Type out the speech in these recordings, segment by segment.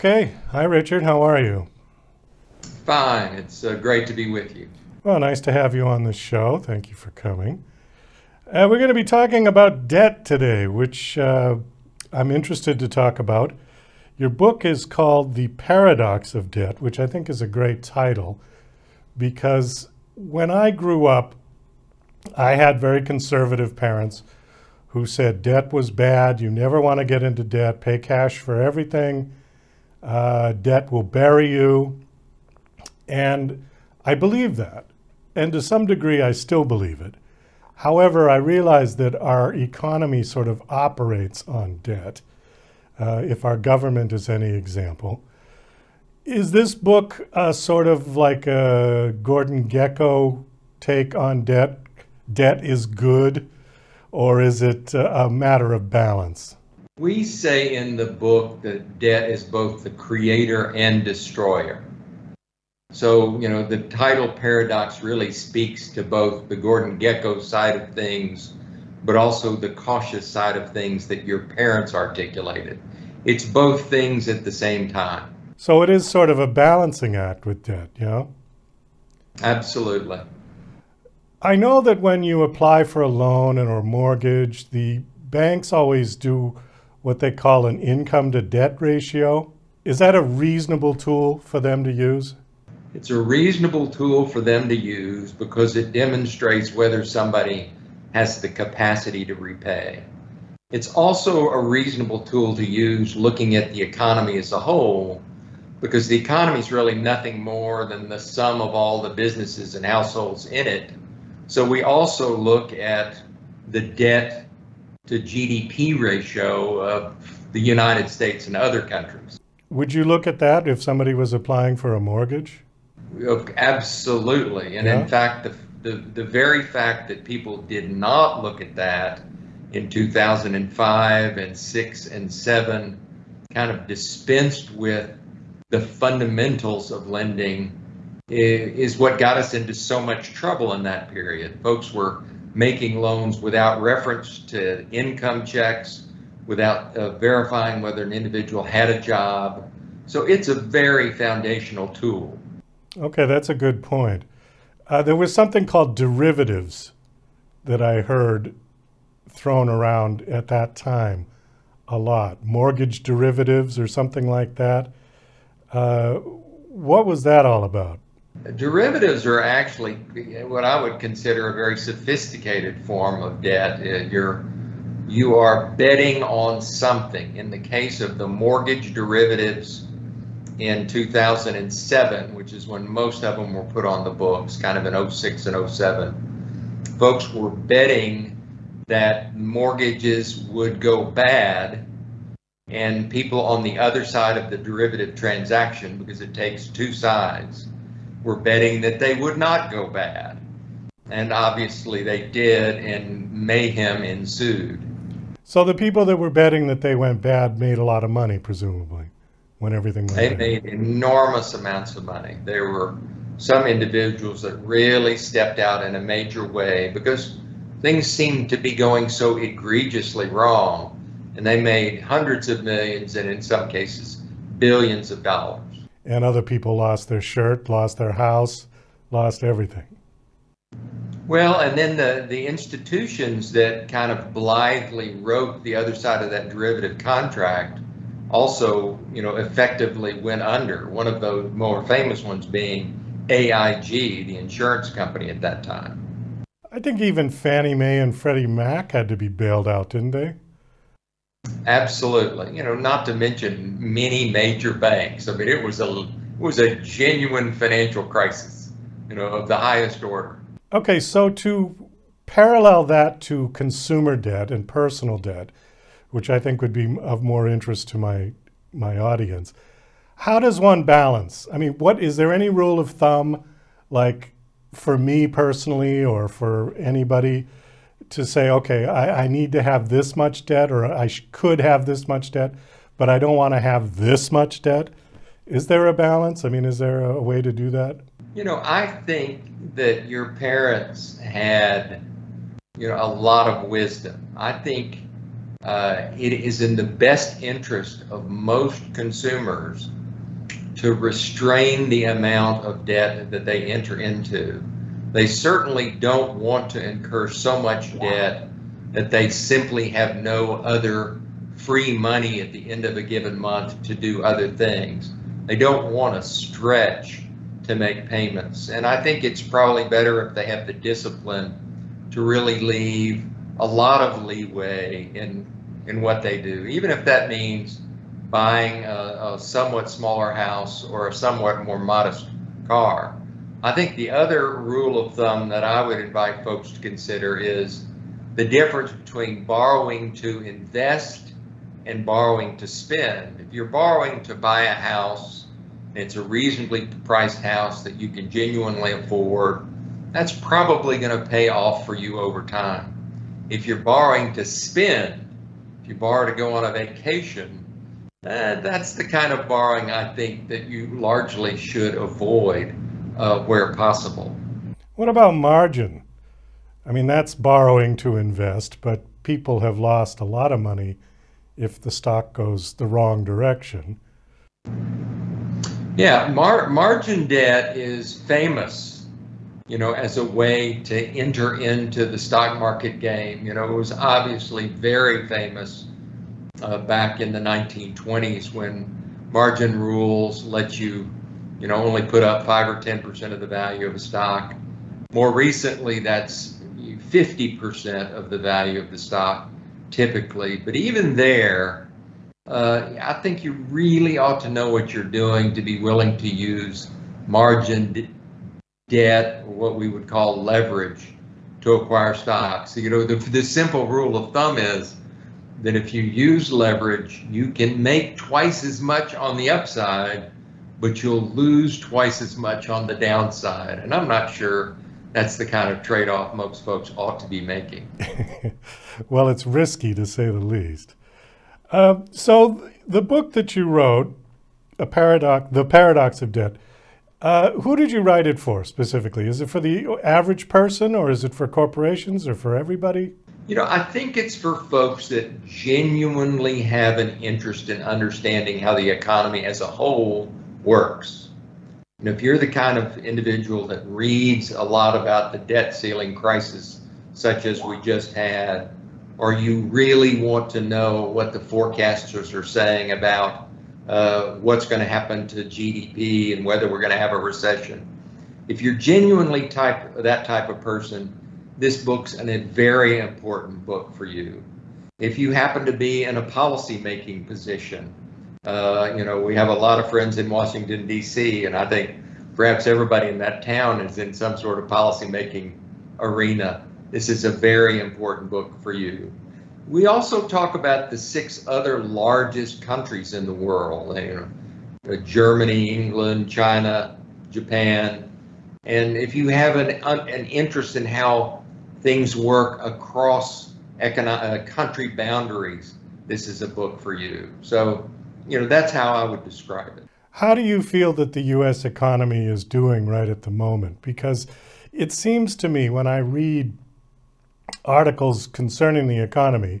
Okay. Hi, Richard. How are you? Fine. It's great to be with you. Well, nice to have you on the show. Thank you for coming. We're going to be talking about debt today, which I'm interested to talk about. Your book is called The Paradox of Debt, which I think is a great title because when I grew up, I had very conservative parents who said debt was bad. You never want to get into debt. Pay cash for everything. Debt will bury you. And I believe that. And to some degree, I still believe it. However, I realize that our economy sort of operates on debt, if our government is any example. Is this book sort of like a Gordon Gekko take on debt? Debt is good, or is it a matter of balance? We say in the book that debt is both the creator and destroyer. So, the title paradox really speaks to both the Gordon Gekko side of things, but also the cautious side of things that your parents articulated. It's both things at the same time. So it is sort of a balancing act with debt, Absolutely. I know that when you apply for a loan or mortgage, the banks always do what they call an income to debt ratio. Is that a reasonable tool for them to use? It's a reasonable tool for them to use because it demonstrates whether somebody has the capacity to repay. It's also a reasonable tool to use looking at the economy as a whole, because the economy is really nothing more than the sum of all the businesses and households in it. So we also look at the debt to GDP ratio of the United States and other countries. Would you look at that if somebody was applying for a mortgage? Absolutely. And in Yeah. fact, the very fact that people did not look at that in 2005 and 6 and 7 kind of dispensed with the fundamentals of lending is what got us into so much trouble in that period. Folks were making loans without reference to income checks, without verifying whether an individual had a job. So it's a very foundational tool. Okay, that's a good point. There was something called derivatives that I heard thrown around at that time a lot. Mortgage derivatives or something like that. What was that all about? Derivatives are actually what I would consider a very sophisticated form of debt. You are betting on something. In the case of the mortgage derivatives in 2007, which is when most of them were put on the books, kind of in '06 and '07, folks were betting that mortgages would go bad, and people on the other side of the derivative transaction, because it takes two sides, were betting that they would not go bad. And obviously they did, and mayhem ensued. So the people that were betting that they went bad made a lot of money, presumably, when everything went They bad. made enormous amounts of money. There were some individuals that really stepped out in a major way because things seemed to be going so egregiously wrong, and they made hundreds of millions and in some cases billions of dollars. And other people lost their shirt, lost their house, lost everything. Well, and then the institutions that kind of blithely wrote the other side of that derivative contract also, effectively went under. One of the more famous ones being AIG, the insurance company at that time. I think even Fannie Mae and Freddie Mac had to be bailed out, didn't they? Absolutely. Not to mention many major banks. I mean, it was a genuine financial crisis, of the highest order. Okay, so to parallel that to consumer debt and personal debt, which I think would be of more interest to my audience, how does one balance? I mean, is there any rule of thumb, like for me personally or for anybody, to say, okay, I need to have this much debt, or could have this much debt, but I don't want to have this much debt? Is there a balance? I mean, is there a way to do that? I think that your parents had, a lot of wisdom. I think it is in the best interest of most consumers to restrain the amount of debt that they enter into. They certainly don't want to incur so much debt that they simply have no other free money at the end of a given month to do other things. They don't want to stretch to make payments. And I think it's probably better if they have the discipline to really leave a lot of leeway in what they do, even if that means buying a somewhat smaller house or a somewhat more modest car. I think the other rule of thumb that I would invite folks to consider is the difference between borrowing to invest and borrowing to spend. If you're borrowing to buy a house, it's a reasonably priced house that you can genuinely afford, that's probably going to pay off for you over time. If you're borrowing to spend, if you borrow to go on a vacation, that's the kind of borrowing I think that you largely should avoid where possible. What about margin? I mean, that's borrowing to invest, but people have lost a lot of money if the stock goes the wrong direction. Yeah, margin debt is famous, as a way to enter into the stock market game. It was obviously very famous back in the 1920s when margin rules let you, only put up 5 or 10% of the value of a stock. More recently, that's 50% of the value of the stock, typically. But even there, I think you really ought to know what you're doing to be willing to use margin debt, or what we would call leverage, to acquire stocks. So, the simple rule of thumb is that if you use leverage, you can make twice as much on the upside, but you'll lose twice as much on the downside. And I'm not sure that's the kind of trade-off most folks ought to be making. Well, it's risky to say the least. So the book that you wrote, The Paradox of Debt, who did you write it for specifically? Is it for the average person, or is it for corporations, or for everybody? I think it's for folks that genuinely have an interest in understanding how the economy as a whole works. If you're the kind of individual that reads a lot about the debt ceiling crisis, such as we just had, or you really want to know what the forecasters are saying about what's going to happen to GDP and whether we're going to have a recession, if you're genuinely that type of person, this book's a very important book for you. If you happen to be in a policy-making position, we have a lot of friends in Washington, D.C., and I think perhaps everybody in that town is in some sort of policy-making arena. This is a very important book for you. We also talk about the 6 other largest countries in the world, Germany, England, China, Japan. And if you have an interest in how things work across country boundaries, this is a book for you. So, that's how I would describe it. How do you feel that the U.S. economy is doing right at the moment? Because it seems to me, when I read articles concerning the economy,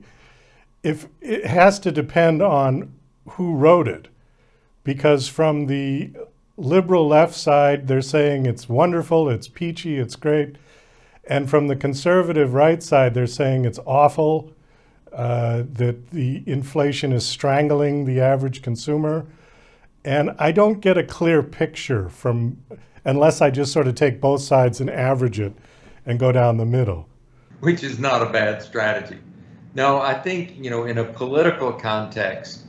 if it has to depend on who wrote it. Because from the liberal left side, they're saying it's wonderful, it's peachy, it's great. And from the conservative right side, they're saying it's awful, that the inflation is strangling the average consumer. And I don't get a clear picture unless I just sort of take both sides and average it and go down the middle. Which is not a bad strategy. No, I think, in a political context,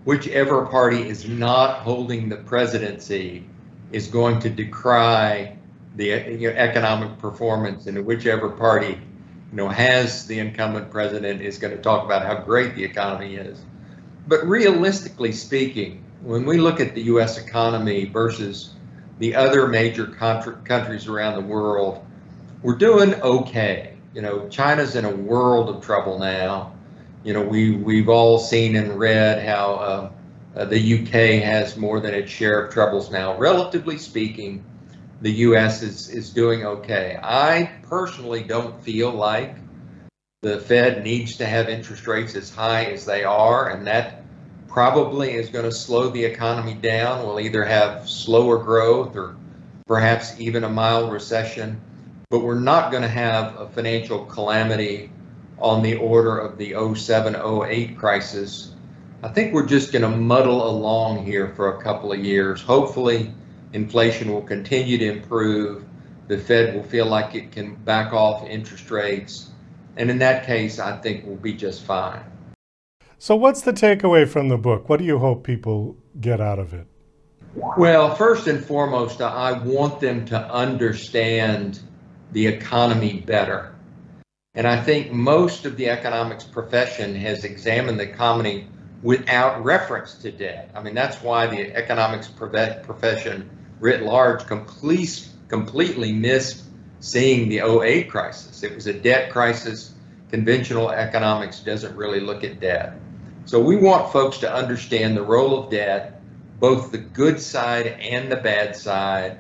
whichever party is not holding the presidency is going to decry the economic performance, and whichever party has the incumbent president is going to talk about how great the economy is. But realistically speaking, when we look at the U.S. economy versus the other major countries around the world, we're doing okay. China's in a world of trouble now. We've all seen and read how the UK has more than its share of troubles now. Relatively speaking, the U.S. is doing okay. I personally don't feel like The Fed needs to have interest rates as high as they are, and that probably is going to slow the economy down. We'll either have slower growth or perhaps even a mild recession, but we're not going to have a financial calamity on the order of the 07-08 crisis. I think we're just going to muddle along here for a couple of years. Hopefully, inflation will continue to improve. The Fed will feel like it can back off interest rates. And in that case, I think we'll be just fine. So what's the takeaway from the book? What do you hope people get out of it? Well, first and foremost, I want them to understand the economy better. And I think most of the economics profession has examined the economy without reference to debt. I mean, that's why the economics profession writ large completely missed seeing the 08 crisis. It was a debt crisis. Conventional economics doesn't really look at debt. So we want folks to understand the role of debt, both the good side and the bad side.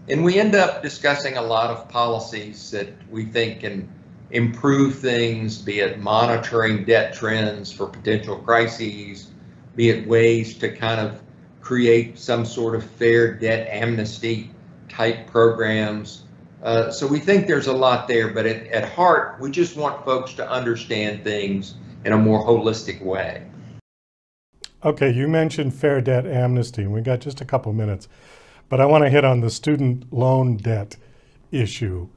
And we end up discussing a lot of policies that we think can improve things, be it monitoring debt trends for potential crises, be it ways to kind of create some sort of fair debt amnesty type programs. So we think there's a lot there, but at heart, we just want folks to understand things in a more holistic way. Okay, you mentioned fair debt amnesty, and we got just a couple minutes, but I want to hit on the student loan debt issue.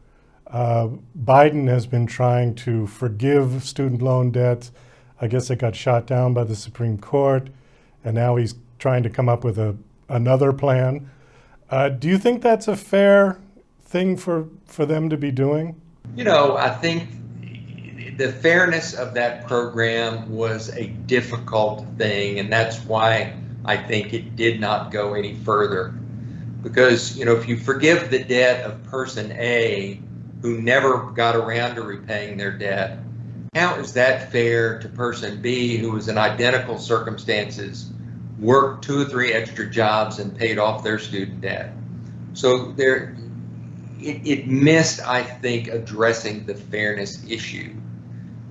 Biden has been trying to forgive student loan debts. I guess it got shot down by the Supreme Court, and now he's trying to come up with another plan. Do you think that's a fair thing for them to be doing? You know, I think the fairness of that program was a difficult thing, and that's why I think it did not go any further. Because, you know, if you forgive the debt of person A who never got around to repaying their debt, how is that fair to person B who was in identical circumstances, worked 2 or 3 extra jobs and paid off their student debt? So it missed, I think, addressing the fairness issue.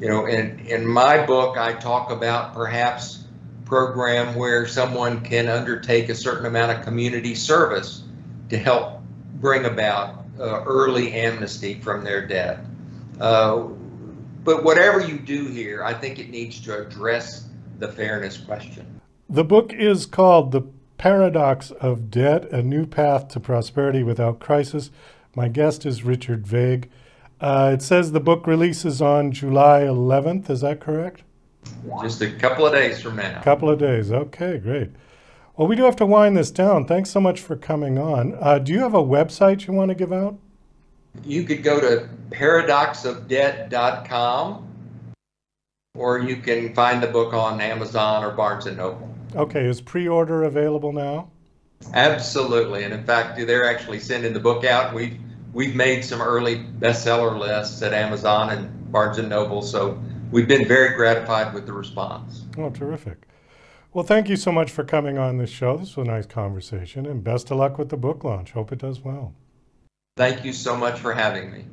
You know, in my book, I talk about perhaps a program where someone can undertake a certain amount of community service to help bring about early amnesty from their debt. But whatever you do here, I think it needs to address the fairness question. The book is called The Paradox of Debt, A New Path to Prosperity Without Crisis. My guest is Richard Vague. It says the book releases on July 11th. Is that correct? Just a couple of days from now. A couple of days. Okay, great. Well, we do have to wind this down. Thanks so much for coming on. Do you have a website you want to give out? You could go to paradoxofdebt.com, or you can find the book on Amazon or Barnes & Noble. Okay, is pre-order available now? Absolutely, and in fact, they're actually sending the book out. We've made some early bestseller lists at Amazon and Barnes & Noble, so we've been very gratified with the response. Oh, terrific. Well, thank you so much for coming on this show. This was a nice conversation, and best of luck with the book launch. Hope it does well. Thank you so much for having me.